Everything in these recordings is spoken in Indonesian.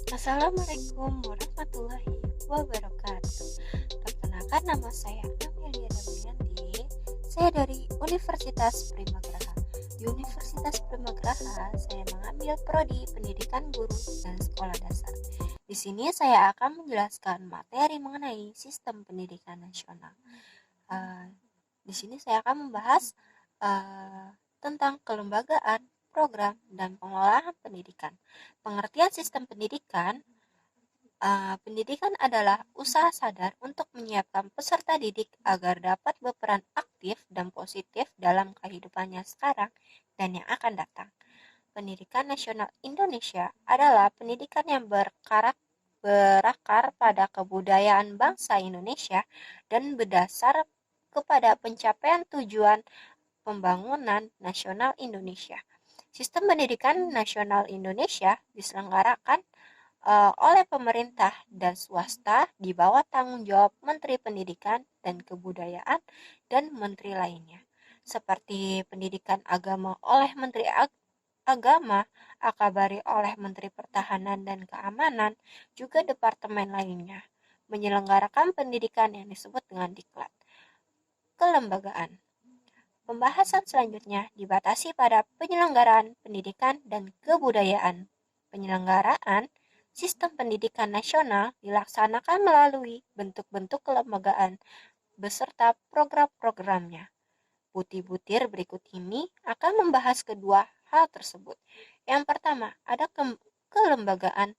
Assalamualaikum warahmatullahi wabarakatuh. Perkenalkan, nama saya Amelia Damayanti. Saya dari Universitas Primagraha. Di Universitas Primagraha, saya mengambil prodi Pendidikan Guru dan Sekolah Dasar. Di sini saya akan menjelaskan materi mengenai sistem pendidikan nasional. Di sini saya akan membahas tentang kelembagaan, program, dan pengelolaan pendidikan. Pengertian sistem pendidikan: pendidikan adalah usaha sadar untuk menyiapkan peserta didik agar dapat berperan aktif dan positif dalam kehidupannya sekarang dan yang akan datang. Pendidikan nasional Indonesia adalah pendidikan yang berakar pada kebudayaan bangsa Indonesia dan berdasar kepada pencapaian tujuan pembangunan nasional Indonesia. Sistem pendidikan nasional Indonesia diselenggarakan oleh pemerintah dan swasta di bawah tanggung jawab Menteri Pendidikan dan Kebudayaan dan menteri lainnya, seperti pendidikan agama oleh Menteri Agama, Akabari oleh Menteri Pertahanan dan Keamanan, juga departemen lainnya, menyelenggarakan pendidikan yang disebut dengan diklat. Kelembagaan. Pembahasan selanjutnya dibatasi pada penyelenggaraan pendidikan dan kebudayaan. Penyelenggaraan sistem pendidikan nasional dilaksanakan melalui bentuk-bentuk kelembagaan beserta program-programnya. Butir-butir berikut ini akan membahas kedua hal tersebut. Yang pertama, ada kelembagaan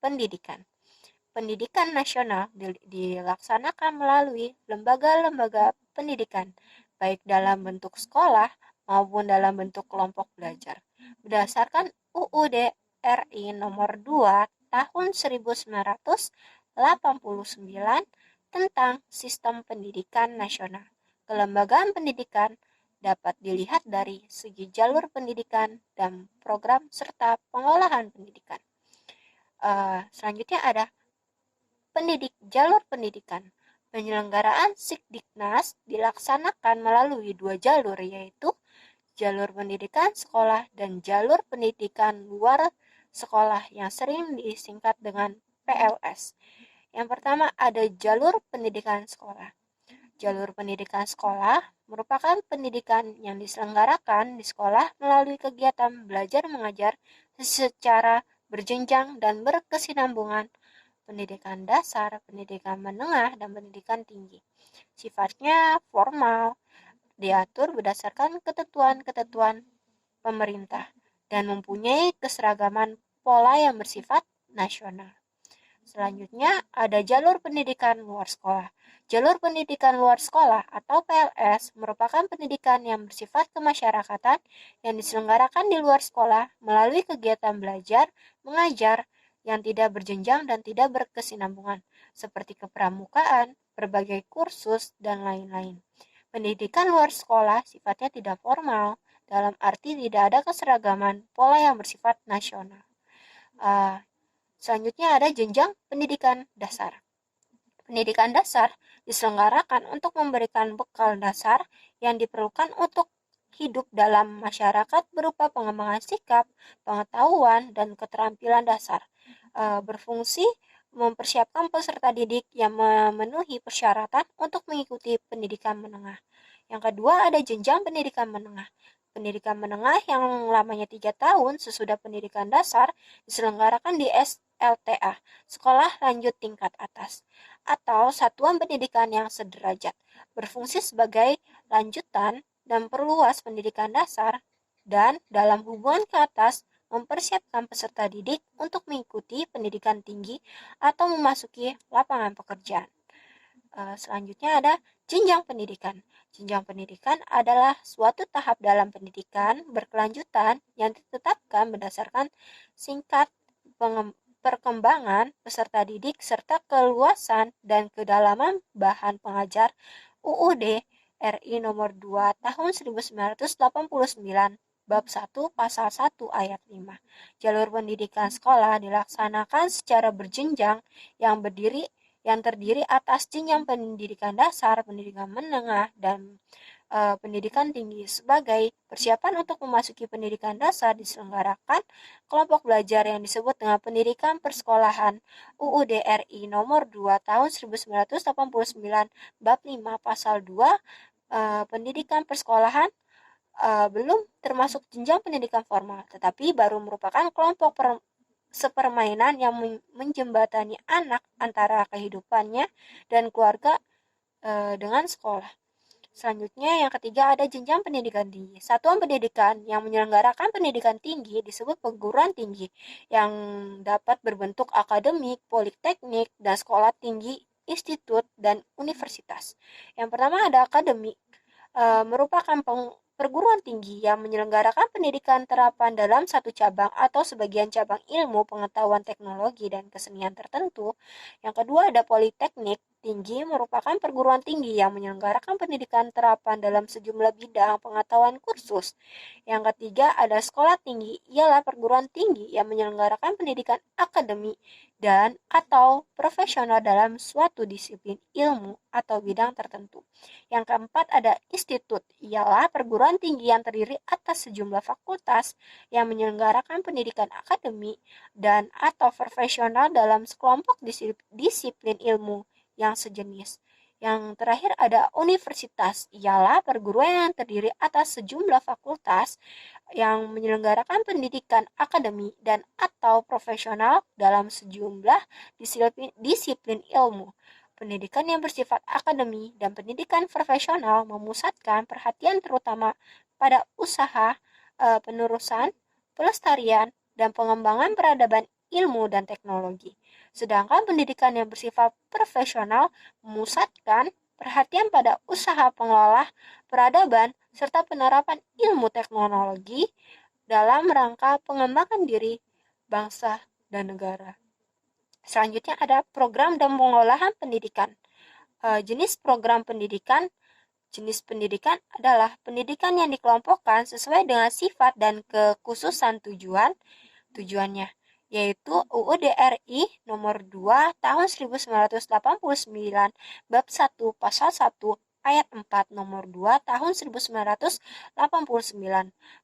pendidikan. Pendidikan nasional dilaksanakan melalui lembaga-lembaga pendidikan, baik dalam bentuk sekolah maupun dalam bentuk kelompok belajar. Berdasarkan UUD RI nomor 2 tahun 1989 tentang Sistem Pendidikan Nasional. Kelembagaan pendidikan dapat dilihat dari segi jalur pendidikan dan program serta pengolahan pendidikan. Selanjutnya ada jalur pendidikan. Penyelenggaraan Sikdiknas dilaksanakan melalui dua jalur, yaitu jalur pendidikan sekolah dan jalur pendidikan luar sekolah yang sering disingkat dengan PLS. Yang pertama ada jalur pendidikan sekolah. Jalur pendidikan sekolah merupakan pendidikan yang diselenggarakan di sekolah melalui kegiatan belajar mengajar secara berjenjang dan berkesinambungan, pendidikan dasar, pendidikan menengah, dan pendidikan tinggi. Sifatnya formal, diatur berdasarkan ketentuan-ketentuan pemerintah, dan mempunyai keseragaman pola yang bersifat nasional. Selanjutnya ada jalur pendidikan luar sekolah. Jalur pendidikan luar sekolah atau PLS merupakan pendidikan yang bersifat kemasyarakatan yang diselenggarakan di luar sekolah melalui kegiatan belajar, mengajar yang tidak berjenjang dan tidak berkesinambungan, seperti kepramukaan, berbagai kursus, dan lain-lain. Pendidikan luar sekolah sifatnya tidak formal, dalam arti tidak ada keseragaman pola yang bersifat nasional. Selanjutnya ada jenjang pendidikan dasar. Pendidikan dasar diselenggarakan untuk memberikan bekal dasar yang diperlukan untuk hidup dalam masyarakat berupa pengembangan sikap, pengetahuan, dan keterampilan dasar. Berfungsi mempersiapkan peserta didik yang memenuhi persyaratan untuk mengikuti pendidikan menengah. Yang kedua ada jenjang pendidikan menengah. Pendidikan menengah yang lamanya 3 tahun sesudah pendidikan dasar diselenggarakan di SLTA, Sekolah Lanjut Tingkat Atas, atau satuan pendidikan yang sederajat, berfungsi sebagai lanjutan dan perluas pendidikan dasar, dan dalam hubungan ke atas mempersiapkan peserta didik untuk mengikuti pendidikan tinggi atau memasuki lapangan pekerjaan. Selanjutnya ada jenjang pendidikan. Jenjang pendidikan adalah suatu tahap dalam pendidikan berkelanjutan yang ditetapkan berdasarkan tingkat perkembangan peserta didik serta keluasan dan kedalaman bahan pengajar. UUD RI nomor 2 tahun 1989 bab 1 pasal 1 ayat 5. Jalur pendidikan sekolah dilaksanakan secara berjenjang yang terdiri atas jenjang pendidikan dasar, pendidikan menengah, dan pendidikan tinggi. Sebagai persiapan untuk memasuki pendidikan dasar diselenggarakan kelompok belajar yang disebut dengan pendidikan persekolahan UU DRI nomor 2 tahun 1989 bab 5 pasal 2 pendidikan persekolahan belum termasuk jenjang pendidikan formal, tetapi baru merupakan kelompok sepermainan yang menjembatani anak antara kehidupannya dan keluarga dengan sekolah. Selanjutnya yang ketiga ada jenjang pendidikan tinggi. Satuan pendidikan yang menyelenggarakan pendidikan tinggi disebut perguruan tinggi yang dapat berbentuk akademik, politeknik, dan sekolah tinggi, institut, dan universitas. Yang pertama ada akademik, merupakan perguruan tinggi yang menyelenggarakan pendidikan terapan dalam satu cabang atau sebagian cabang ilmu, pengetahuan, teknologi, dan kesenian tertentu. Yang kedua ada politeknik tinggi, merupakan perguruan tinggi yang menyelenggarakan pendidikan terapan dalam sejumlah bidang pengetahuan kursus. Yang ketiga ada sekolah tinggi, ialah perguruan tinggi yang menyelenggarakan pendidikan akademik dan atau profesional dalam suatu disiplin ilmu atau bidang tertentu. Yang keempat ada institut, ialah perguruan tinggi yang terdiri atas sejumlah fakultas yang menyelenggarakan pendidikan akademik dan atau profesional dalam sekelompok disiplin ilmu yang sejenis. Yang terakhir ada universitas, ialah perguruan yang terdiri atas sejumlah fakultas yang menyelenggarakan pendidikan akademik dan atau profesional dalam sejumlah disiplin ilmu. Pendidikan yang bersifat akademik dan pendidikan profesional memusatkan perhatian terutama pada usaha, penerusan, pelestarian, dan pengembangan peradaban ilmu dan teknologi. Sedangkan pendidikan yang bersifat profesional memusatkan perhatian pada usaha pengelola peradaban serta penerapan ilmu teknologi dalam rangka pengembangan diri bangsa dan negara. Selanjutnya ada program dan pengolahan pendidikan. Jenis program pendidikan. Jenis pendidikan adalah pendidikan yang dikelompokkan sesuai dengan sifat dan kekhususan tujuannya, yaitu UU DRI nomor 2 tahun 1989 bab 1 pasal 1 ayat 4 nomor 2 tahun 1989.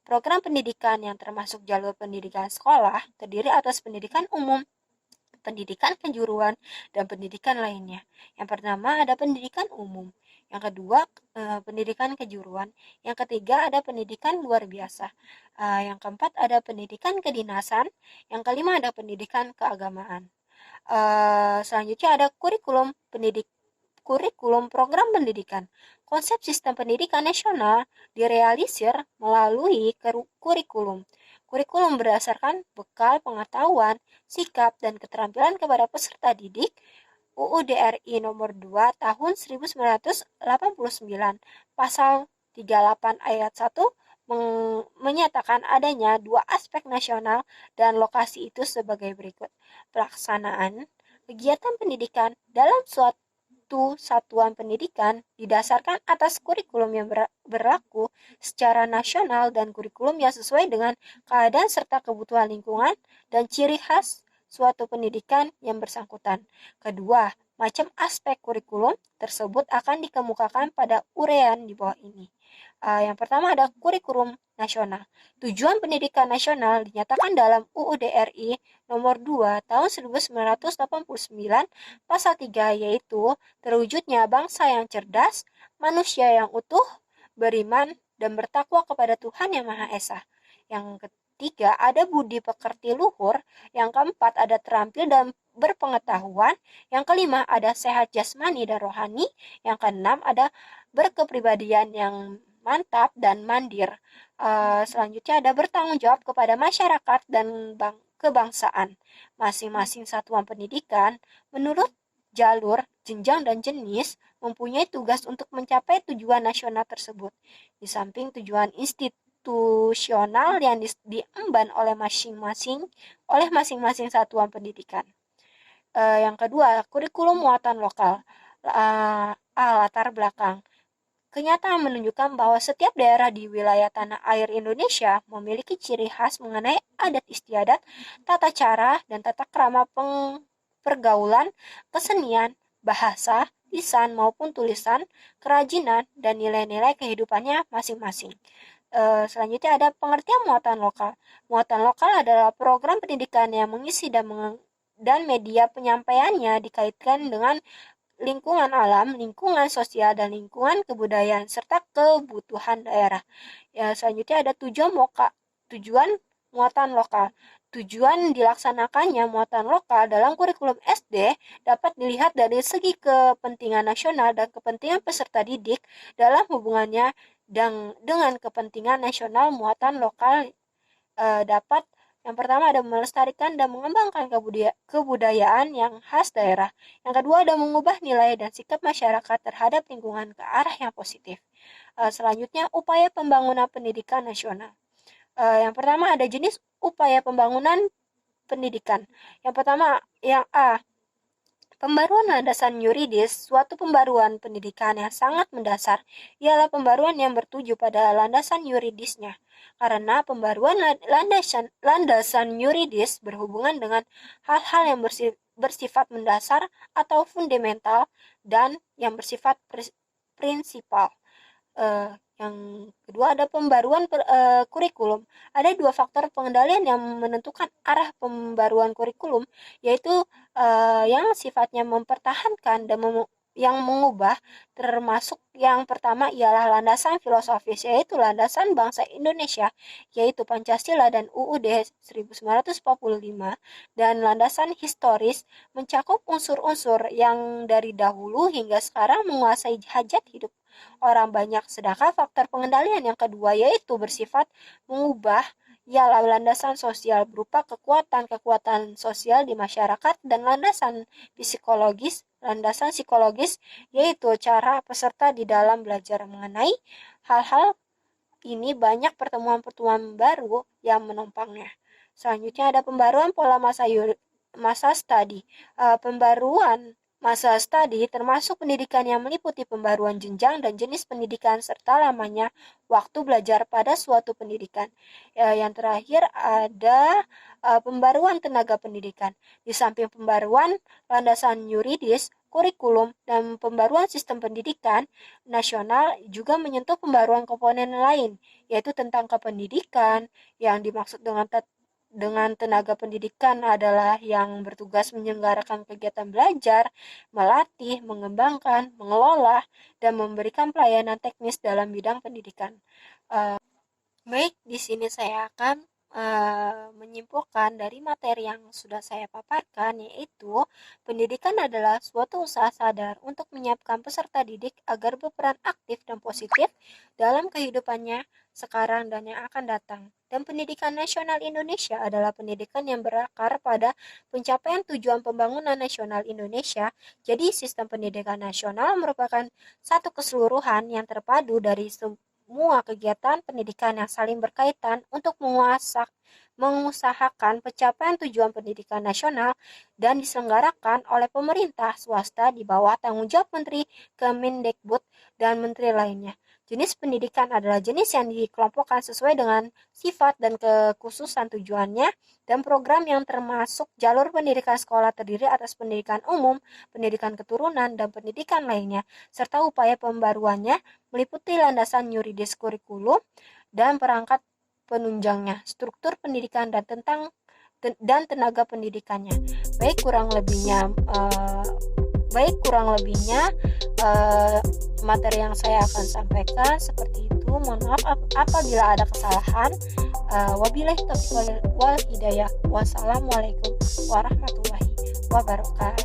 Program pendidikan yang termasuk jalur pendidikan sekolah terdiri atas pendidikan umum, pendidikan kejuruan, dan pendidikan lainnya. Yang pertama ada pendidikan umum, yang kedua pendidikan kejuruan, yang ketiga ada pendidikan luar biasa, yang keempat ada pendidikan kedinasan, yang kelima ada pendidikan keagamaan. Selanjutnya ada kurikulum program pendidikan. Konsep sistem pendidikan nasional direalisir melalui kurikulum. Kurikulum berdasarkan bekal pengetahuan, sikap, dan keterampilan kepada peserta didik. UU DRI nomor 2 tahun 1989 pasal 38 ayat 1 menyatakan adanya dua aspek nasional dan lokasi itu sebagai berikut. Pelaksanaan kegiatan pendidikan dalam suatu satuan pendidikan didasarkan atas kurikulum yang berlaku secara nasional dan kurikulum yang sesuai dengan keadaan serta kebutuhan lingkungan dan ciri khas suatu pendidikan yang bersangkutan. Kedua, macam aspek kurikulum tersebut akan dikemukakan pada uraian di bawah ini. Yang pertama ada kurikulum nasional. Tujuan pendidikan nasional dinyatakan dalam UU DRI nomor 2 tahun 1989 pasal 3, yaitu terwujudnya bangsa yang cerdas, manusia yang utuh, beriman, dan bertakwa kepada Tuhan Yang Maha Esa. Yang ketiga ada budi pekerti luhur, yang keempat ada terampil dan berpengetahuan, yang kelima ada sehat jasmani dan rohani, yang keenam ada berkepribadian yang mantap dan mandir. Selanjutnya ada bertanggung jawab kepada masyarakat dan kebangsaan. Masing-masing satuan pendidikan menurut jalur, jenjang, dan jenis mempunyai tugas untuk mencapai tujuan nasional tersebut. Di samping tujuan institusional yang diemban oleh masing-masing satuan pendidikan. Yang kedua, kurikulum muatan lokal. Latar belakang. Kenyataan menunjukkan bahwa setiap daerah di wilayah tanah air Indonesia memiliki ciri khas mengenai adat istiadat, tata cara, dan tata krama pergaulan, kesenian, bahasa, lisan maupun tulisan, kerajinan, dan nilai-nilai kehidupannya masing-masing. Selanjutnya ada pengertian muatan lokal. Muatan lokal adalah program pendidikan yang mengisi dan media penyampaiannya dikaitkan dengan lingkungan alam, lingkungan sosial, dan lingkungan kebudayaan, serta kebutuhan daerah. Selanjutnya ada tujuan muatan lokal. Tujuan dilaksanakannya muatan lokal dalam kurikulum SD dapat dilihat dari segi kepentingan nasional dan kepentingan peserta didik dalam hubungannya dengan kepentingan nasional. Muatan lokal dapat yang pertama ada melestarikan dan mengembangkan kebudayaan yang khas daerah. Yang kedua ada mengubah nilai dan sikap masyarakat terhadap lingkungan ke arah yang positif. Selanjutnya upaya pembangunan pendidikan nasional. Yang pertama ada jenis upaya pembangunan pendidikan. Yang pertama yang A, pembaruan landasan yuridis. Suatu pembaruan pendidikan yang sangat mendasar ialah pembaruan yang bertuju pada landasan yuridisnya. Karena pembaruan landasan yuridis berhubungan dengan hal-hal yang bersifat mendasar atau fundamental dan yang bersifat prinsipal. Yang kedua ada pembaruan kurikulum. Ada dua faktor pengendalian yang menentukan arah pembaruan kurikulum, yaitu yang sifatnya mempertahankan dan yang mengubah, termasuk yang pertama ialah landasan filosofis, yaitu landasan bangsa Indonesia, yaitu Pancasila dan UUD 1945, dan landasan historis mencakup unsur-unsur yang dari dahulu hingga sekarang menguasai hajat hidup orang banyak. Sedangkan faktor pengendalian yang kedua yaitu bersifat mengubah ialah landasan sosial berupa kekuatan sosial di masyarakat, dan landasan psikologis yaitu cara peserta di dalam belajar. Mengenai hal-hal ini banyak pertemuan-pertemuan baru yang menopangnya. Selanjutnya ada pembaruan pola masa studi. Pembaruan masa studi termasuk pendidikan yang meliputi pembaruan jenjang dan jenis pendidikan serta lamanya waktu belajar pada suatu pendidikan. Yang terakhir ada pembaruan tenaga pendidikan. Di samping pembaruan landasan yuridis, kurikulum, dan pembaruan sistem pendidikan nasional juga menyentuh pembaruan komponen lain, yaitu tentang kependidikan. Yang dimaksud dengan tenaga pendidikan adalah yang bertugas menyelenggarakan kegiatan belajar, melatih, mengembangkan, mengelola, dan memberikan pelayanan teknis dalam bidang pendidikan. Baik, di sini saya akan menyimpulkan dari materi yang sudah saya paparkan, yaitu pendidikan adalah suatu usaha sadar untuk menyiapkan peserta didik agar berperan aktif dan positif dalam kehidupannya sekarang dan yang akan datang. Dan pendidikan nasional Indonesia adalah pendidikan yang berakar pada pencapaian tujuan pembangunan nasional Indonesia. Jadi sistem pendidikan nasional merupakan satu keseluruhan yang terpadu dari semua kegiatan pendidikan yang saling berkaitan untuk mengusahakan pencapaian tujuan pendidikan nasional dan diselenggarakan oleh pemerintah swasta di bawah tanggung jawab Menteri Kemendikbud dan menteri lainnya. Jenis pendidikan adalah jenis yang dikelompokkan sesuai dengan sifat dan kekhususan tujuannya, dan program yang termasuk jalur pendidikan sekolah terdiri atas pendidikan umum, pendidikan keturunan, dan pendidikan lainnya, serta upaya pembaruannya meliputi landasan yuridis kurikulum dan perangkat penunjangnya, struktur pendidikan dan tenaga pendidikannya. Baik kurang lebihnya materi yang saya akan sampaikan seperti itu. Mohon maaf apabila ada kesalahan. Wabillahi taufiq wal hidayah. Wassalamualaikum warahmatullahi wabarakatuh.